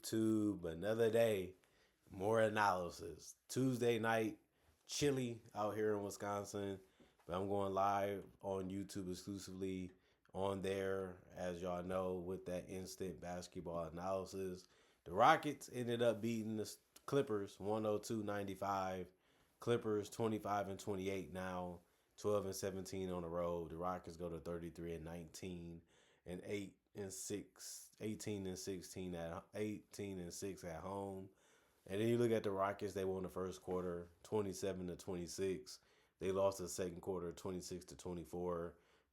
YouTube? Another day, more analysis. Tuesday night, chilly out here in Wisconsin, but I'm going live on YouTube exclusively on there, as y'all know, with that instant basketball analysis. The Rockets ended up beating the Clippers 102-95. Clippers 25-28 now, 12-17 on the road. The Rockets go to 33-19 and 8-6, 18-16 at 18-6 at home. And then you look at the Rockets, they won the first quarter 27-26. They lost the second quarter 26-24,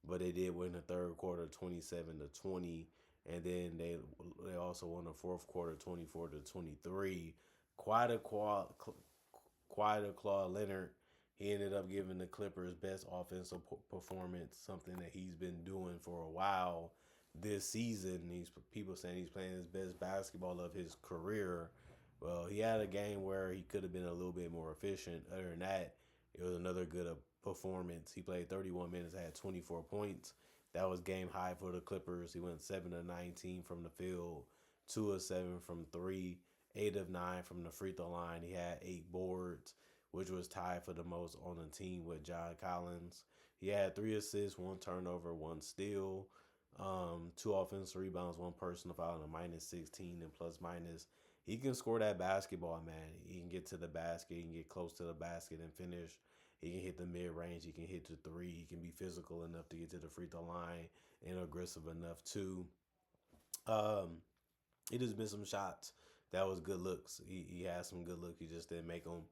but they did win the third quarter 27-20. And then they also won the fourth quarter 24-23. Quite a quite a Claude Leonard. He ended up giving the Clippers best offensive performance, something that he's been doing for a while this season. These people saying he's playing his best basketball of his career. Well, he had a game where he could have been a little bit more efficient. Other than that, it was another good performance. He played 31 minutes, had 24 points. That was game high for the Clippers. He went 7 of 19 from the field, 2 of 7 from three, 8 of 9 from the free throw line. He had 8 boards, which was tied for the most on the team with John Collins. He had 3 assists, 1 turnover, 1 steal, 2 offensive rebounds, 1 personal foul, and a minus 16 and plus minus. He can score that basketball, man. He can get to the basket. He can get close to the basket and finish. He can hit the mid-range. He can hit the three. He can be physical enough to get to the free throw line and aggressive enough too. Um, he just missed some shots. That was good looks. He had some good looks. He just didn't make them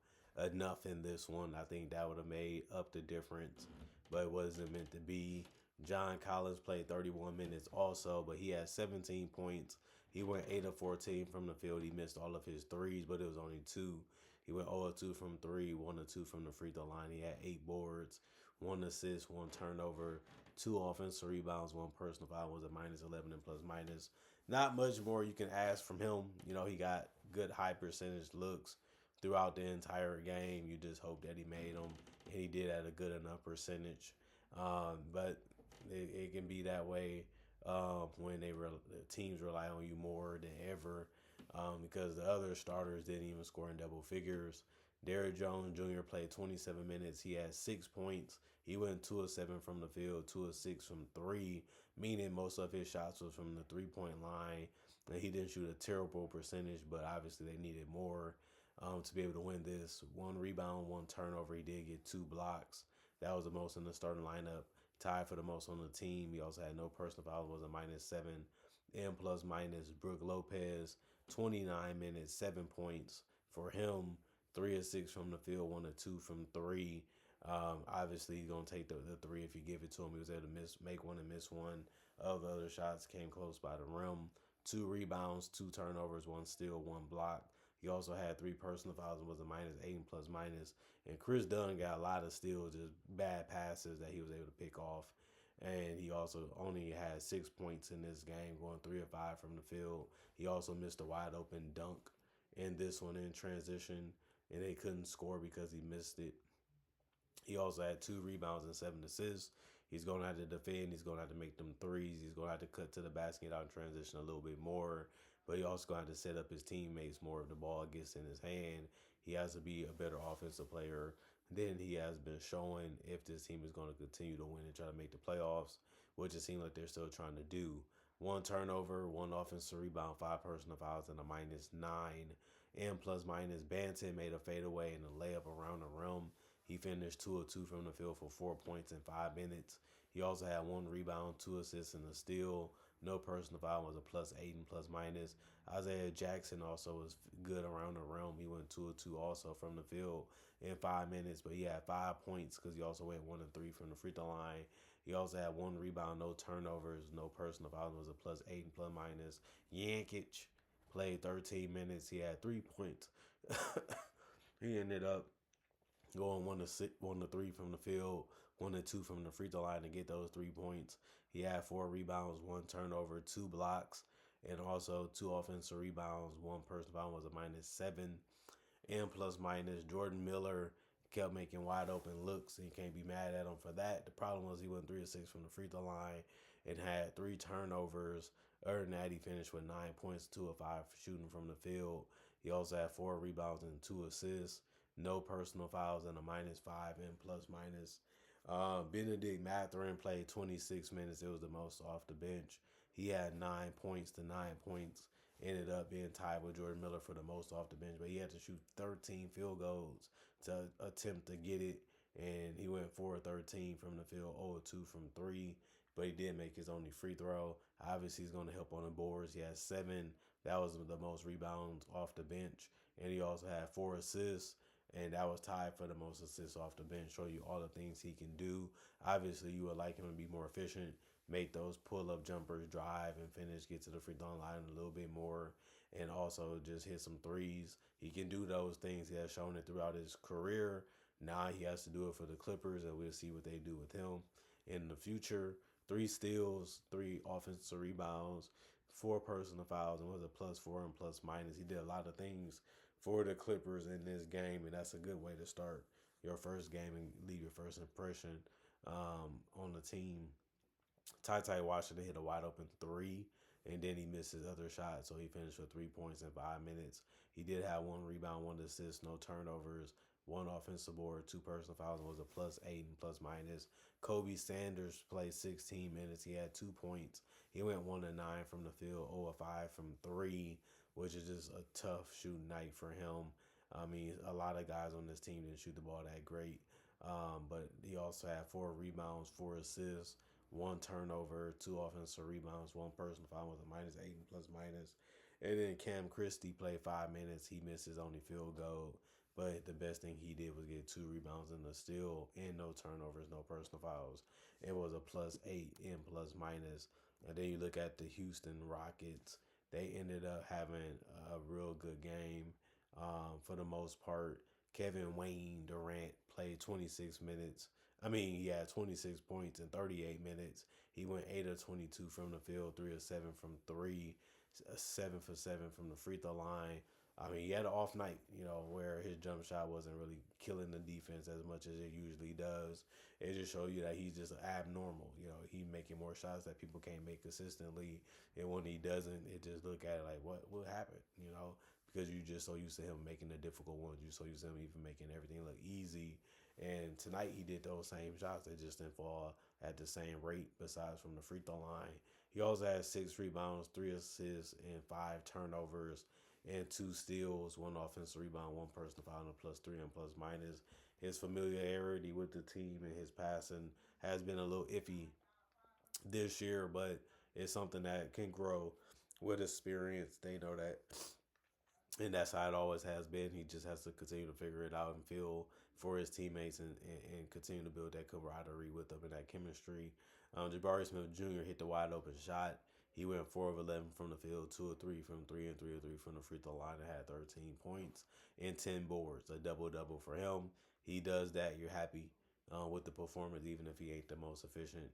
enough in this one. I think that would have made up the difference, but it wasn't meant to be. John Collins played 31 minutes also, but he had 17 points. He went 8 of 14 from the field. He missed all of his threes, but it was only 2. He went 0 of 2 from 3, 1 of 2 from the free throw line. He had 8 boards, 1 assist, 1 turnover, 2 offensive rebounds, 1 personal foul, was a minus 11 and plus minus. Not much more you can ask from him. You know, he got good high percentage looks throughout the entire game. You just hope that he made them, and he did at a good enough percentage. But it can be that way when teams rely on you more than ever because the other starters didn't even score in double figures. Derrick Jones Jr. played 27 minutes. He had 6 points. He went 2 of 7 from the field, 2 of 6 from 3, meaning most of his shots was from the 3-point line. And he didn't shoot a terrible percentage, but obviously they needed more to be able to win this. 1 rebound, 1 turnover. He did get 2 blocks. That was the most in the starting lineup. Tied for the most on the team. He also had no personal foul. Was a minus 7 and plus minus. Brook Lopez, 29 minutes, 7 points for him. 3 of 6 from the field, 1 of 2 from 3. Obviously, he's gonna take the 3 if you give it to him. He was able to make 1 and miss 1. Of the other shots came close by the rim. 2 rebounds, 2 turnovers, 1 steal, 1 block. He also had 3 personal fouls and was a minus 8 and plus minus. And Chris Dunn got a lot of steals, just bad passes that he was able to pick off. And he also only had 6 points in this game, going 3 of 5 from the field. He also missed a wide open dunk in this one in transition, and they couldn't score because he missed it. He also had 2 rebounds and 7 assists. He's going to have to defend. He's going to have to make them threes. He's going to have to cut to the basket out in transition a little bit more. But he also going to have to set up his teammates more if the ball gets in his hand. He has to be a better offensive player than he has been showing if this team is going to continue to win and try to make the playoffs, which it seems like they're still trying to do. 1 turnover, 1 offensive rebound, 5 personal fouls, and a minus 9. And plus minus, Banton made a fadeaway and a layup around the rim. He finished 2 of 2 from the field for 4 points in 5 minutes. He also had 1 rebound, 2 assists, and a steal. No personal foul, was a plus 8 and plus minus. Isaiah Jackson also was good around the rim. He went 2 of 2 also from the field in 5 minutes, but he had 5 points because he also went 1 of 3 from the free throw line. He also had 1 rebound, no turnovers, no personal foul, was a plus 8 and plus minus. Yankic played 13 minutes. He had 3 points. He ended up going 1 to 3 from the field, 1 to 2 from the free throw line to get those 3 points. He had 4 rebounds, 1 turnover, 2 blocks, and also 2 offensive rebounds. 1 personal foul, was a minus 7 and plus minus. Jordan Miller kept making wide open looks, and you can't be mad at him for that. The problem was he went 3 of 6 from the free throw line and had 3 turnovers. Other than that, he finished with 9 points, 2 of 5 shooting from the field. He also had 4 rebounds and 2 assists. No personal fouls and a -5 and plus minus. Benedict Mathurin played 26 minutes. It was the most off the bench. He had 9 points to 9 points. Ended up being tied with Jordan Miller for the most off the bench, but he had to shoot 13 field goals to attempt to get it. And he went 4 of 13 from the field, 0 of 2 from three, but he did make his only free throw. Obviously, he's going to help on the boards. He had 7. That was the most rebounds off the bench. And he also had 4 assists, and that was tied for the most assists off the bench. Show you all the things he can do. Obviously, you would like him to be more efficient, make those pull-up jumpers, drive and finish, get to the free throw line a little bit more, and also just hit some threes. He can do those things. He has shown it throughout his career. Now he has to do it for the Clippers, and we'll see what they do with him in the future. 3 steals, 3 offensive rebounds, 4 personal fouls, and was a +4 and plus minus. He did a lot of things for the Clippers in this game, and that's a good way to start your first game and leave your first impression on the team. Ty Washington hit a wide open three, and then he missed his other shot, so he finished with 3 points in 5 minutes. He did have 1 rebound, 1 assist, no turnovers, 1 offensive board, 2 personal fouls, and was a +8 and plus minus. Kobe Sanders played 16 minutes. He had 2 points. He went 1 of 9 from the field, 0 of 5 from three, which is just a tough shooting night for him. I mean, a lot of guys on this team didn't shoot the ball that great. But he also had 4 rebounds, 4 assists, 1 turnover, 2 offensive rebounds, 1 personal foul with a -8 and plus minus. And then Cam Christie played 5 minutes. He missed his only field goal. But the best thing he did was get 2 rebounds and a steal and no turnovers, no personal fouls. It was a +8 and plus minus. And then you look at the Houston Rockets. They ended up having a real good game for the most part. Kevin Wayne Durant played 26 minutes. I mean, he had 26 points in 38 minutes. He went 8 of 22 from the field, 3 of 7 from three, 7 for 7 from the free throw line. I mean, he had an off night, where his jump shot wasn't really killing the defense as much as it usually does. It just shows you that he's just abnormal. He making more shots that people can't make consistently, and when he doesn't, it just look at it like, what happened? Because you just so used to him making the difficult ones. You so used to him even making everything look easy. And tonight he did those same shots. They just didn't fall at the same rate besides from the free throw line. He also had 6 rebounds, 3 assists, and 5 turnovers, and 2 steals, 1 offensive rebound, 1 personal foul, and a +3 and plus minus. His familiarity with the team and his passing has been a little iffy this year, but it's something that can grow with experience. They know that, and that's how it always has been. He just has to continue to figure it out and feel for his teammates, and continue to build that camaraderie with them and that chemistry. Jabari Smith Jr. hit the wide open shot. He went 4 of 11 from the field, 2 of 3 from three, and 3 of 3 from the free throw line, and had 13 points and 10 boards, a double for him. He does that. You're happy with the performance, even if he ain't the most efficient.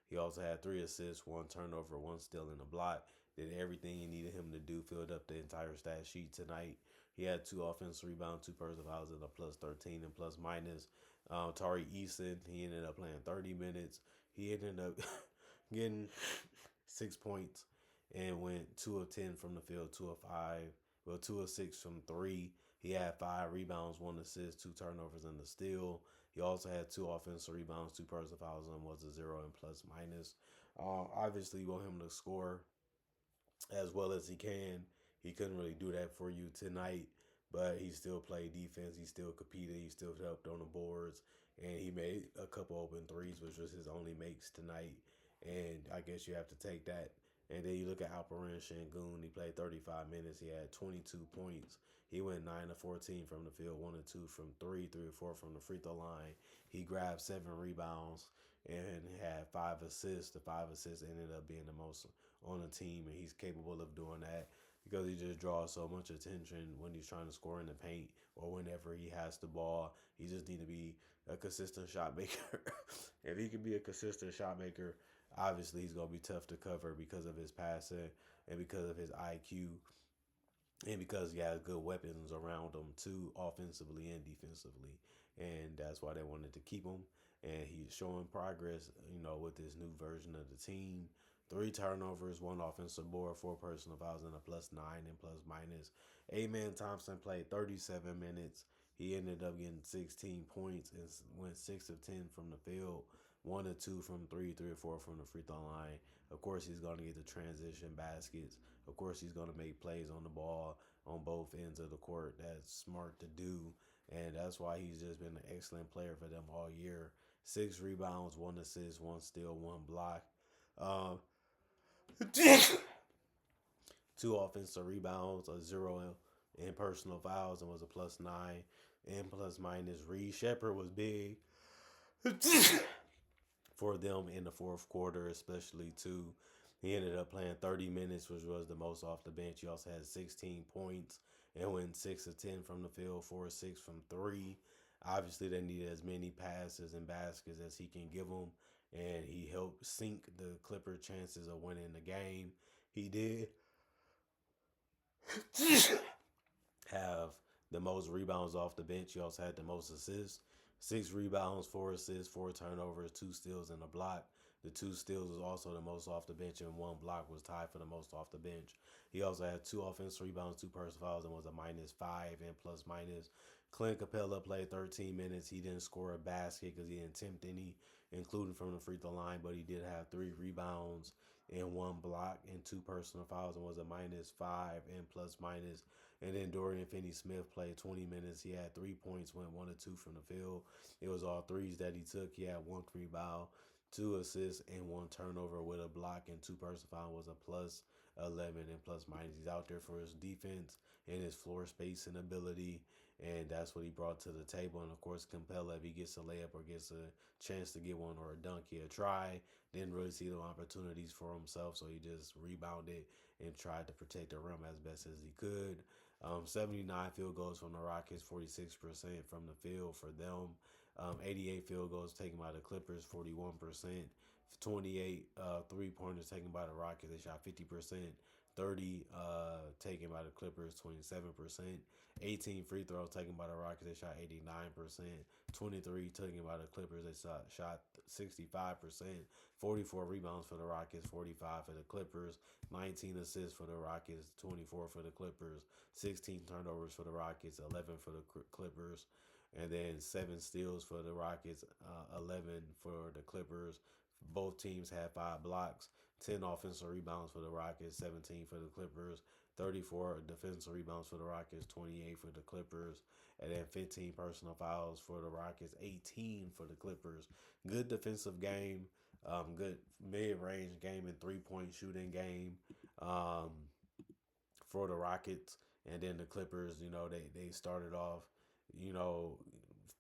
He also had 3 assists, 1 turnover, 1 steal, and a block. Did everything you needed him to do, filled up the entire stat sheet tonight. He had 2 offensive rebounds, 2 personal fouls, and a +13 and plus minus. Tari Eason, he ended up playing 30 minutes. He ended up getting 6 points and went 2 of 10 from the field, 2 of 5, 2 of 6 from three. He had 5 rebounds, 1 assist, 2 turnovers, and a steal. He also had 2 offensive rebounds, 2 personal fouls, and was a 0 and plus minus. Obviously, you want him to score as well as he can. He couldn't really do that for you tonight, but he still played defense. He still competed. He still helped on the boards, and he made a couple open threes, which was his only makes tonight. And I guess you have to take that. And then you look at Alperen Şengün. He played 35 minutes. He had 22 points. He went 9 of 14 from the field, 1 of 2 from three, 3 of 4 from the free throw line. He grabbed 7 rebounds and had 5 assists. The 5 assists ended up being the most on the team, and he's capable of doing that because he just draws so much attention when he's trying to score in the paint or whenever he has the ball. He just need to be a consistent shot maker. If he can be a consistent shot maker, obviously he's going to be tough to cover because of his passing and because of his IQ, and because he has good weapons around him too, offensively and defensively. And that's why they wanted to keep him. And he's showing progress, with this new version of the team. 3 turnovers, 1 offensive board, 4 personal fouls, and a +9 and plus minus. Amen Thompson played 37 minutes. He ended up getting 16 points and went 6 of 10 from the field, 1 or 2 from three, 3 or 4 from the free throw line. Of course, he's going to get the transition baskets. Of course, he's going to make plays on the ball on both ends of the court. That's smart to do, and that's why he's just been an excellent player for them all year. 6 rebounds, 1 assist, 1 steal, 1 block. Um, 2 offensive rebounds, a 0 in personal fouls, and was a +9 and plus minus. Reed Shepard was big for them in the fourth quarter, especially too. He ended up playing 30 minutes, which was the most off the bench. He also had 16 points and went 6 of 10 from the field, 4 or 6 from three. Obviously, they needed as many passes and baskets as he can give them, and he helped sink the Clipper chances of winning the game. He did have the most rebounds off the bench. He also had the most assists. 6 rebounds, 4 assists, 4 turnovers, 2 steals, and a block. The 2 steals was also the most off the bench, and 1 block was tied for the most off the bench. He also had 2 offensive rebounds, 2 personal fouls, and was a -5 and plus minus. Clint Capella played 13 minutes. He didn't score a basket because he didn't attempt any, including from the free throw line, but he did have 3 rebounds and 1 block and 2 personal fouls and was a -5 and plus minus. And then Dorian Finney-Smith played 20 minutes. He had 3 points, went 1 or 2 from the field. It was all threes that he took. He had 1 rebound, 2 assists, and 1 turnover with a block and 2 personal fouls. Was a +11 and plus minus. He's out there for his defense and his floor spacing ability, and that's what he brought to the table. And of course, Capella, if he gets a layup or gets a chance to get one or a dunk, he'll try. Didn't really see no opportunities for himself, so he just rebounded and tried to protect the rim as best as he could. 79 field goals from the Rockets, 46% from the field for them. 88 field goals taken by the Clippers, 41%. 28 3-pointers taken by the Rockets, they shot 50%. 30 taken by the Clippers, 27%. 18 free throws taken by the Rockets, they shot 89%. 23 taken by the Clippers, they shot 65%. 44 rebounds for the Rockets, 45 for the Clippers. 19 assists for the Rockets, 24 for the Clippers. 16 turnovers for the Rockets, 11 for the Clippers. And then 7 steals for the Rockets, 11 for the Clippers. Both teams had 5 blocks, 10 offensive rebounds for the Rockets, 17 for the Clippers, 34 defensive rebounds for the Rockets, 28 for the Clippers, and then 15 personal fouls for the Rockets, 18 for the Clippers. Good defensive game, good mid-range game and 3-point shooting game um, for the Rockets. And then the Clippers, they started off, you know,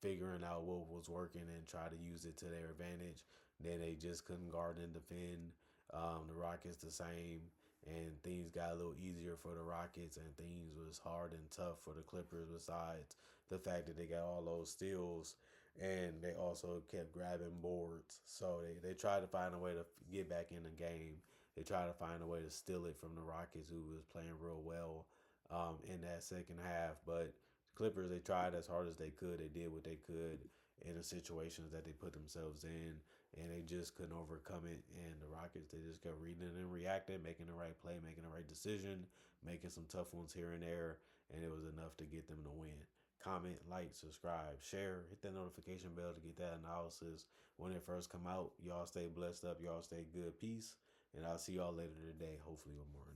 figuring out what was working and try to use it to their advantage. Then they just couldn't guard and defend. The Rockets the same, and things got a little easier for the Rockets, and things was hard and tough for the Clippers. Besides the fact that they got all those steals, and they also kept grabbing boards, so they tried to find a way to get back in the game. They tried to find a way to steal it from the Rockets, who was playing real well in that second half, but Clippers, they tried as hard as they could. They did what they could in the situations that they put themselves in, and they just couldn't overcome it. And the Rockets, they just kept reading and reacting, making the right play, making the right decision, making some tough ones here and there, and it was enough to get them to win. Comment, like, subscribe, share, hit that notification bell to get that analysis when it first come out. Y'all stay blessed up. Y'all stay good. Peace. And I'll see y'all later today, hopefully with more